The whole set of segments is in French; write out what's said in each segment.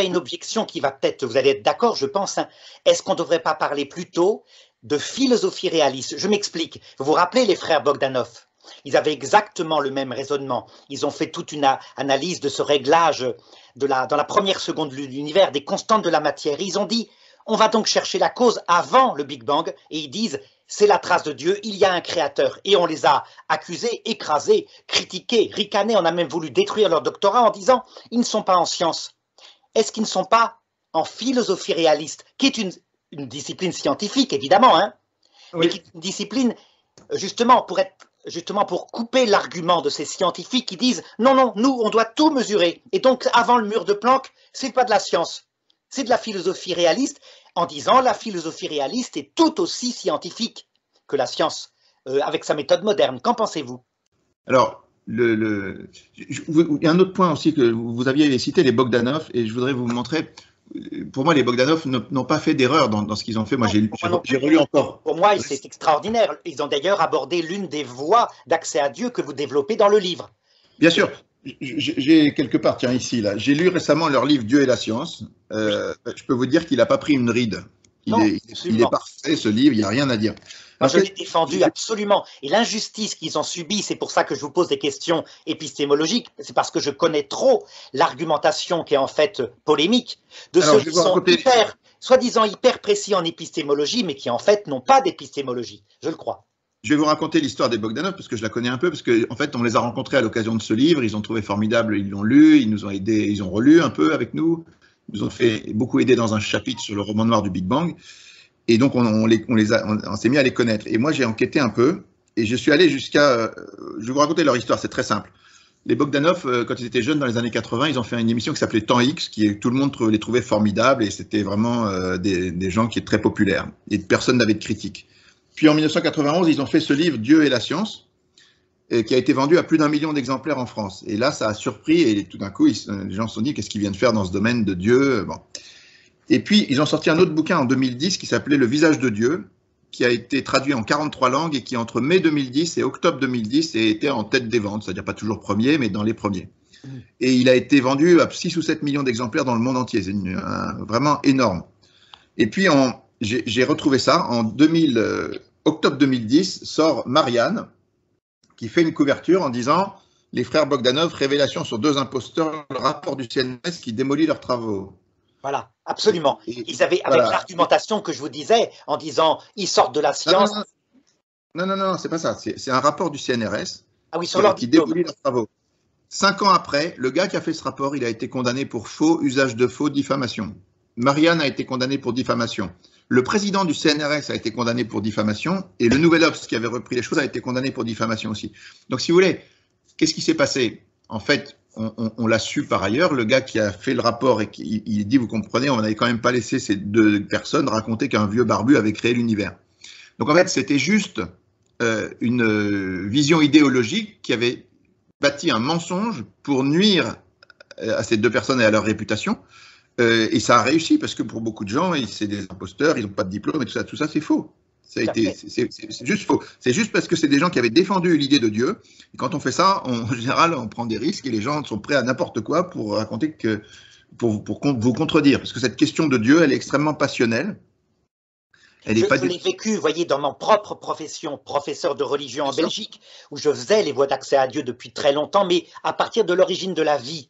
une objection qui va peut-être, vous allez être d'accord, je pense, hein. Est-ce qu'on ne devrait pas parler plutôt de philosophie réaliste? Je m'explique. Vous vous rappelez les frères Bogdanov? Ils avaient exactement le même raisonnement. Ils ont fait toute une analyse de ce réglage dans la première seconde de l'univers, des constantes de la matière. Ils ont dit, on va donc chercher la cause avant le Big Bang, et ils disent, c'est la trace de Dieu, il y a un créateur. Et on les a accusés, écrasés, critiqués, ricanés, on a même voulu détruire leur doctorat en disant, ils ne sont pas en sciences. Est-ce qu'ils ne sont pas en philosophie réaliste, qui est une discipline scientifique, évidemment, hein, oui. mais qui est une discipline, justement, pour couper l'argument de ces scientifiques qui disent « Non, non, nous, on doit tout mesurer. Et donc, avant le mur de Planck, c'est pas de la science, c'est de la philosophie réaliste, en disant la philosophie réaliste est tout aussi scientifique que la science, avec sa méthode moderne. Qu'en pensez-vous? » Alors, il y a un autre point aussi que vous aviez cité, les Bogdanov, et je voudrais vous montrer. Pour moi, les Bogdanov n'ont pas fait d'erreur dans ce qu'ils ont fait. Moi, j'ai relu encore. Pour moi, c'est extraordinaire. Ils ont d'ailleurs abordé l'une des voies d'accès à Dieu que vous développez dans le livre. Bien sûr. J'ai quelque part, tiens, ici, là. J'ai lu récemment leur livre Dieu et la science. Je peux vous dire qu'il n'a pas pris une ride. Il est parfait, ce livre, il n'y a rien à dire. Moi, je l'ai défendu absolument. Et l'injustice qu'ils ont subie, c'est pour ça que je vous pose des questions épistémologiques, c'est parce que je connais trop l'argumentation qui est en fait polémique de ceux qui sont soi-disant hyper précis en épistémologie, mais qui en fait n'ont pas d'épistémologie, je le crois. Je vais vous raconter l'histoire des Bogdanov, parce que je la connais un peu, parce qu'en fait, on les a rencontrés à l'occasion de ce livre, ils ont trouvé formidable, ils l'ont lu, ils nous ont aidés, ils ont relu un peu avec nous, ils nous ont fait beaucoup aider dans un chapitre sur le roman noir du Big Bang. Et donc, on s'est mis à les connaître. Et moi, j'ai enquêté un peu, et je suis allé jusqu'à... je vais vous raconter leur histoire, c'est très simple. Les Bogdanov, quand ils étaient jeunes, dans les années 80, ils ont fait une émission qui s'appelait Temps X, tout le monde les trouvait formidables, et c'était vraiment des gens qui étaient très populaires, et personne n'avait de critique. Puis en 1991, ils ont fait ce livre, Dieu et la science, qui a été vendu à plus d'1 million d'exemplaires en France. Et là, ça a surpris, et tout d'un coup, les gens se sont dit, qu'est-ce qu'ils viennent faire dans ce domaine de Dieu? Bon. Et puis, ils ont sorti un autre bouquin en 2010 qui s'appelait Le visage de Dieu, qui a été traduit en 43 langues et qui, entre mai 2010 et octobre 2010, a été en tête des ventes, c'est-à-dire pas toujours premier, mais dans les premiers. Et il a été vendu à 6 ou 7 millions d'exemplaires dans le monde entier. C'est vraiment énorme. Et puis, j'ai retrouvé ça en octobre 2010, sort Marianne, qui fait une couverture en disant « Les frères Bogdanov, révélation sur 2 imposteurs, le rapport du CNRS qui démolit leurs travaux ». Voilà, absolument. Ils avaient, avec l'argumentation que je vous disais, en disant ils sortent de la science. Non, c'est pas ça. C'est un rapport du CNRS qui démolit leurs travaux. 5 ans après, le gars qui a fait ce rapport, il a été condamné pour faux, usage de faux, diffamation. Marianne a été condamnée pour diffamation. Le président du CNRS a été condamné pour diffamation et le Nouvel Obs qui avait repris les choses a été condamné pour diffamation aussi. Donc, si vous voulez, qu'est-ce qui s'est passé? En fait, on l'a su par ailleurs, le gars qui a fait le rapport et il dit, vous comprenez, on n'avait quand même pas laissé ces 2 personnes raconter qu'un vieux barbu avait créé l'univers. Donc en fait, c'était juste une vision idéologique qui avait bâti un mensonge pour nuire à ces 2 personnes et à leur réputation. Et ça a réussi parce que pour beaucoup de gens, c'est des imposteurs, ils n'ont pas de diplôme et tout ça c'est faux. C'est juste faux. C'est juste parce que c'est des gens qui avaient défendu l'idée de Dieu. Et quand on fait ça, en général, on prend des risques et les gens sont prêts à n'importe quoi pour raconter pour vous contredire. Parce que cette question de Dieu, elle est extrêmement passionnelle. Je l'ai vécu, vous voyez, dans ma propre profession, professeur de religion en Belgique, où je faisais les voies d'accès à Dieu depuis très longtemps, mais à partir de l'origine de la vie.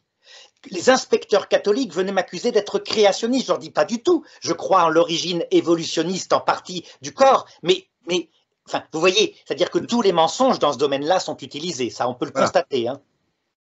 Les inspecteurs catholiques venaient m'accuser d'être créationniste. Je leur dis pas du tout. Je crois en l'origine évolutionniste en partie du corps, mais enfin, vous voyez, c'est-à-dire que tous les mensonges dans ce domaine-là sont utilisés. Ça, on peut le constater. Hein.